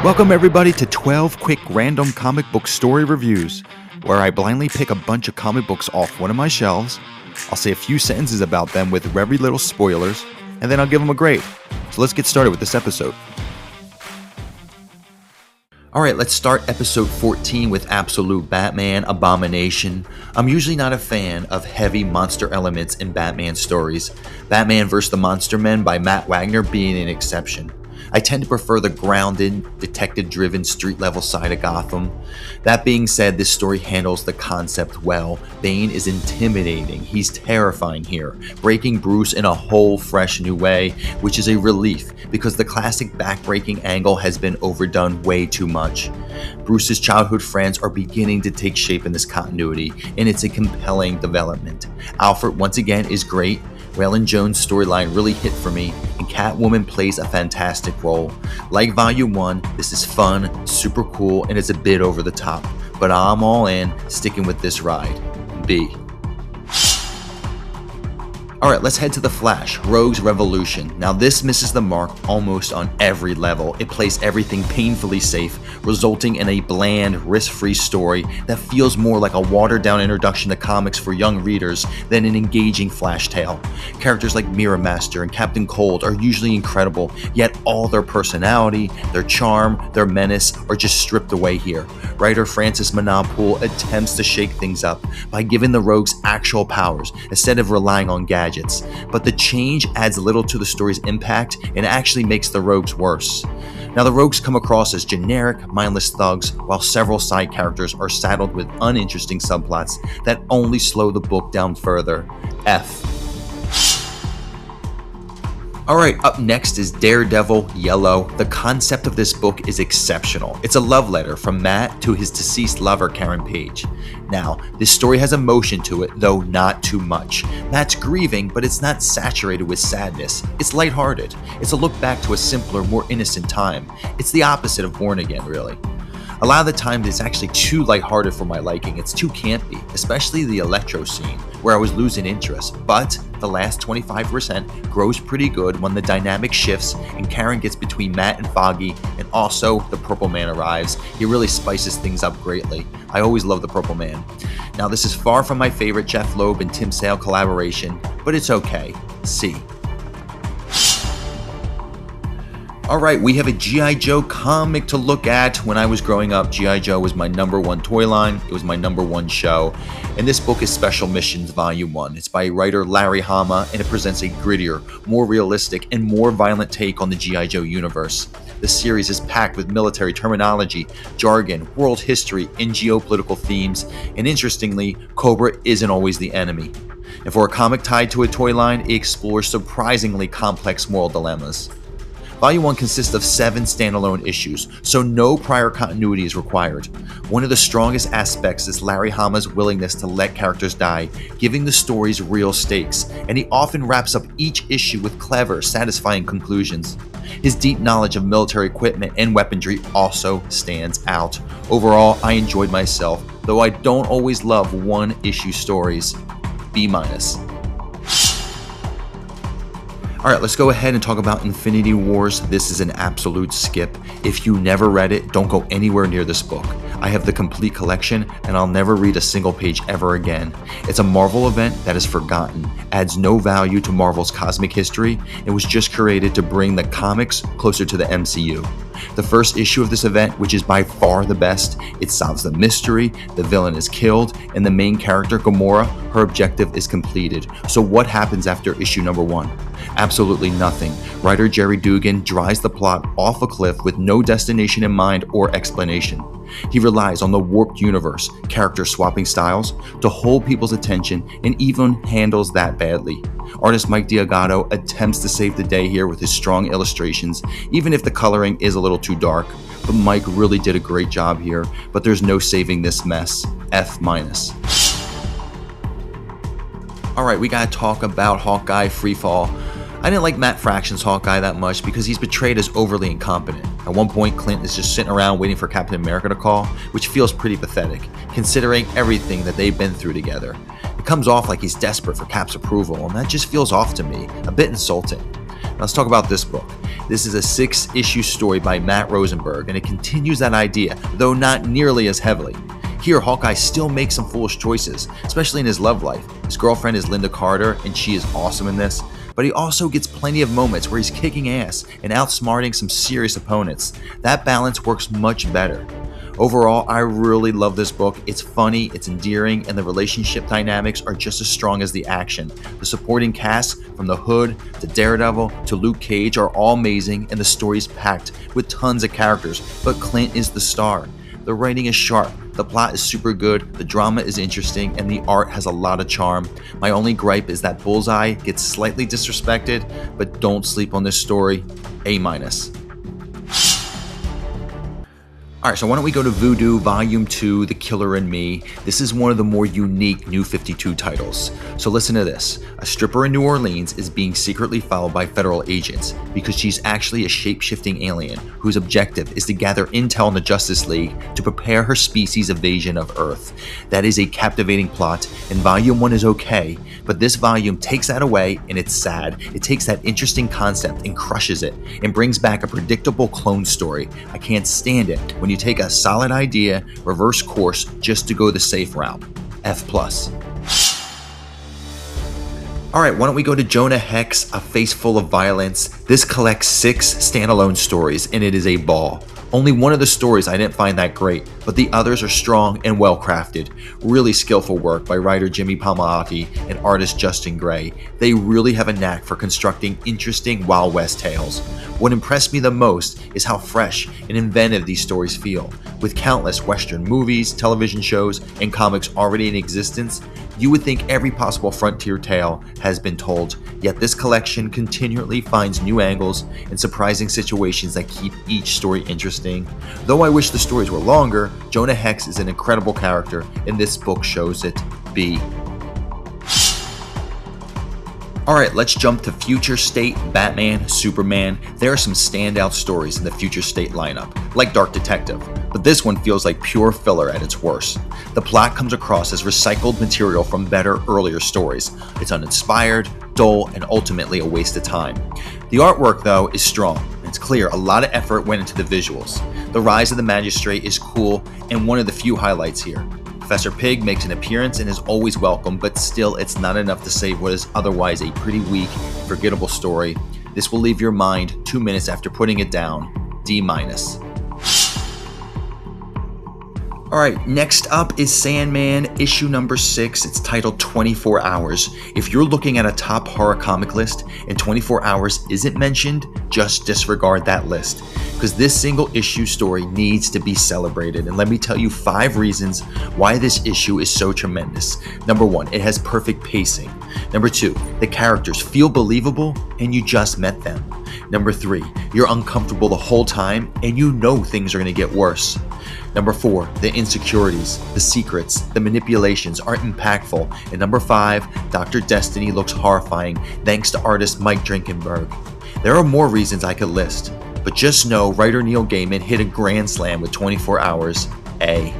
Welcome everybody to 12 quick random comic book story reviews, where I blindly pick a bunch of comic books off one of my shelves. I'll say a few sentences about them with very little spoilers, and then I'll give them a grade. So let's get started with this episode. Alright, let's start episode 14 with Absolute Batman Abomination. I'm usually not a fan of heavy monster elements in Batman stories, Batman vs. the Monster Men by Matt Wagner being an exception. I tend to prefer the grounded, detective-driven street-level side of Gotham. That being said, this story handles the concept well. Bane is intimidating, he's terrifying here, breaking Bruce in a whole fresh new way, which is a relief because the classic backbreaking angle has been overdone way too much. Bruce's childhood friends are beginning to take shape in this continuity, and it's a compelling development. Alfred once again is great. Waylon Jones' storyline really hit for me, and Catwoman plays a fantastic role. Like Volume 1, this is fun, super cool, and it's a bit over the top, but I'm all in, sticking with this ride. B. Alright, let's head to The Flash, Rogue's Revolution. Now this misses the mark almost on every level. It plays everything painfully safe, resulting in a bland, risk-free story that feels more like a watered-down introduction to comics for young readers than an engaging Flash tale. Characters like Mirror Master and Captain Cold are usually incredible, yet all their personality, their charm, their menace are just stripped away here. Writer Francis Manapul attempts to shake things up by giving the rogues actual powers instead of relying on gadgets. But the change adds little to the story's impact and actually makes the rogues worse. Now the rogues come across as generic, mindless thugs, while several side characters are saddled with uninteresting subplots that only slow the book down further. F. Alright, up next is Daredevil Yellow. The concept of this book is exceptional. It's a love letter from Matt to his deceased lover, Karen Page. Now, this story has emotion to it, though not too much. Matt's grieving, but it's not saturated with sadness. It's lighthearted. It's a look back to a simpler, more innocent time. It's the opposite of Born Again, really. A lot of the time, it's actually too lighthearted for my liking. It's too campy, especially the Electro scene, where I was losing interest. But the last 25% grows pretty good when the dynamic shifts and Karen gets between Matt and Foggy, and also the Purple Man arrives. He really spices things up greatly. I always love the Purple Man. Now, this is far from my favorite Jeff Loeb and Tim Sale collaboration, but it's okay. C. Alright, we have a G.I. Joe comic to look at. When I was growing up, G.I. Joe was my number one toy line. It was my number one show. And this book is Special Missions Volume 1. It's by writer Larry Hama, and it presents a grittier, more realistic, and more violent take on the G.I. Joe universe. The series is packed with military terminology, jargon, world history, and geopolitical themes. And interestingly, Cobra isn't always the enemy. And for a comic tied to a toy line, it explores surprisingly complex moral dilemmas. Volume 1 consists of 7 standalone issues, so no prior continuity is required. One of the strongest aspects is Larry Hama's willingness to let characters die, giving the stories real stakes, and he often wraps up each issue with clever, satisfying conclusions. His deep knowledge of military equipment and weaponry also stands out. Overall, I enjoyed myself, though I don't always love one-issue stories. B-. Alright, let's go ahead and talk about Infinity Wars. This is an absolute skip. If you never read it, don't go anywhere near this book. I have the complete collection, and I'll never read a single page ever again. It's a Marvel event that is forgotten, adds no value to Marvel's cosmic history, and was just created to bring the comics closer to the MCU. The first issue of this event, which is by far the best, it solves the mystery, the villain is killed, and the main character, Gamora, her objective is completed. So what happens after issue number 1? Absolutely nothing. Writer Jerry Dugan drives the plot off a cliff with no destination in mind or explanation. He relies on the warped universe, character swapping styles, to hold people's attention, and even handles that badly. Artist Mike Diagato attempts to save the day here with his strong illustrations, even if the coloring is a little too dark. But Mike really did a great job here, but there's no saving this mess. F-. Alright, we gotta talk about Hawkeye Freefall. I didn't like Matt Fraction's Hawkeye that much because he's portrayed as overly incompetent. At one point, Clint is just sitting around waiting for Captain America to call, which feels pretty pathetic, considering everything that they've been through together. It comes off like he's desperate for Cap's approval, and that just feels off to me, a bit insulting. Let's talk about this book. This is a 6-issue story by Matt Rosenberg, and it continues that idea, though not nearly as heavily. Here, Hawkeye still makes some foolish choices, especially in his love life. His girlfriend is Linda Carter, and she is awesome in this. But he also gets plenty of moments where he's kicking ass and outsmarting some serious opponents. That balance works much better. Overall, I really love this book. It's funny, it's endearing, and the relationship dynamics are just as strong as the action. The supporting cast, from The Hood to Daredevil to Luke Cage, are all amazing, and the story's packed with tons of characters, but Clint is the star. The writing is sharp, the plot is super good, the drama is interesting, and the art has a lot of charm. My only gripe is that Bullseye gets slightly disrespected, but don't sleep on this story. A-. Alright, so why don't we go to Voodoo Volume 2, The Killer in Me. This is one of the more unique New 52 titles. So listen to this. A stripper in New Orleans is being secretly followed by federal agents because she's actually a shape-shifting alien whose objective is to gather intel in the Justice League to prepare her species' invasion of Earth. That is a captivating plot, and Volume 1 is okay, but this volume takes that away and it's sad. It takes that interesting concept and crushes it and brings back a predictable clone story. I can't stand it when you take a solid idea, reverse course just to go the safe route. F+. Alright, why don't we go to Jonah Hex, A Face Full of Violence. This collects 6 standalone stories and it is a ball. Only one of the stories I didn't find that great, but the others are strong and well crafted. Really skillful work by writer Jimmy Palmiotti and artist Justin Gray. They really have a knack for constructing interesting Wild West tales. What impressed me the most is how fresh and inventive these stories feel. With countless Western movies, television shows, and comics already in existence, you would think every possible frontier tale has been told, yet this collection continually finds new angles and surprising situations that keep each story interesting. Though I wish the stories were longer, Jonah Hex is an incredible character, and this book shows it. B. Alright, let's jump to Future State, Batman, Superman. There are some standout stories in the Future State lineup, like Dark Detective, but this one feels like pure filler at its worst. The plot comes across as recycled material from better, earlier stories. It's uninspired, dull, and ultimately a waste of time. The artwork, though, is strong. It's clear a lot of effort went into the visuals. The Rise of the Magistrate is cool and one of the few highlights here. Professor Pig makes an appearance and is always welcome, but still it's not enough to save what is otherwise a pretty weak, forgettable story. This will leave your mind 2 minutes after putting it down. D-. Alright, next up is Sandman, issue number 6. It's titled 24 Hours. If you're looking at a top horror comic list and 24 Hours isn't mentioned, just disregard that list. Because this single issue story needs to be celebrated. And let me tell you 5 reasons why this issue is so tremendous. Number 1, it has perfect pacing. Number 2, the characters feel believable and you just met them. Number 3, you're uncomfortable the whole time and you know things are going to get worse. Number 4, the insecurities, the secrets, the manipulations are impactful. And number 5, Dr. Destiny looks horrifying thanks to artist Mike Drinkenberg. There are more reasons I could list, but just know writer Neil Gaiman hit a grand slam with 24 Hours. A.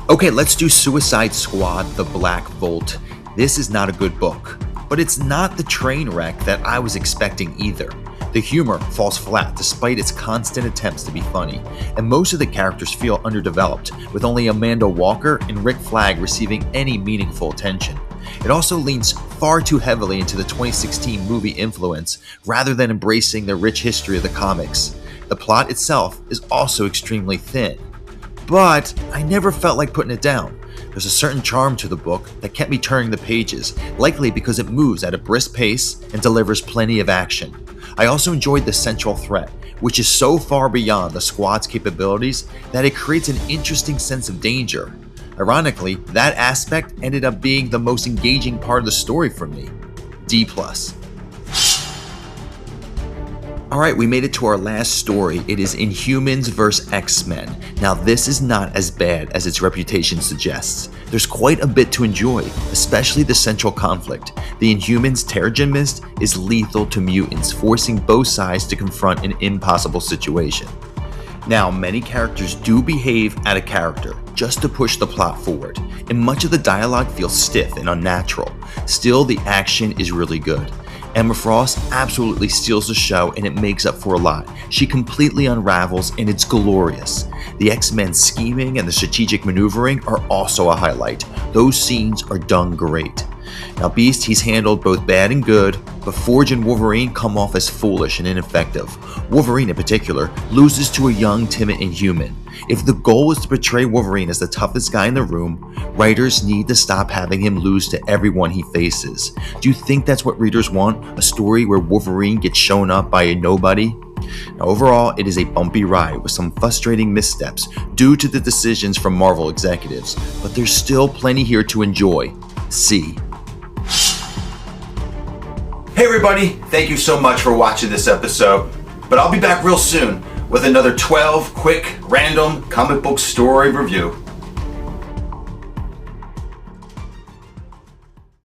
Okay, let's do Suicide Squad, The Black Vault. This is not a good book, but it's not the train wreck that I was expecting either. The humor falls flat despite its constant attempts to be funny, and most of the characters feel underdeveloped, with only Amanda Walker and Rick Flag receiving any meaningful attention. It also leans far too heavily into the 2016 movie influence, rather than embracing the rich history of the comics. The plot itself is also extremely thin, but I never felt like putting it down. There's a certain charm to the book that kept me turning the pages, likely because it moves at a brisk pace and delivers plenty of action. I also enjoyed the central threat, which is so far beyond the squad's capabilities that it creates an interesting sense of danger. Ironically, that aspect ended up being the most engaging part of the story for me. D+. Alright, we made it to our last story. It is Inhumans vs. X-Men. Now this is not as bad as its reputation suggests. There's quite a bit to enjoy, especially the central conflict. The Inhumans' Terrigen Mist is lethal to mutants, forcing both sides to confront an impossible situation. Now, many characters do behave out of character, just to push the plot forward, and much of the dialogue feels stiff and unnatural. Still, the action is really good. Emma Frost absolutely steals the show, and it makes up for a lot. She completely unravels, and it's glorious. The X-Men scheming and the strategic maneuvering are also a highlight. Those scenes are done great. Now Beast, he's handled both bad and good, but Forge and Wolverine come off as foolish and ineffective. Wolverine in particular loses to a young, timid Inhuman. If the goal is to portray Wolverine as the toughest guy in the room, writers need to stop having him lose to everyone he faces. Do you think that's what readers want? A story where Wolverine gets shown up by a nobody? Now, overall, it is a bumpy ride with some frustrating missteps due to the decisions from Marvel executives, but there's still plenty here to enjoy. See. Hey everybody, thank you so much for watching this episode, but I'll be back real soon with another 12 quick, random comic book story review.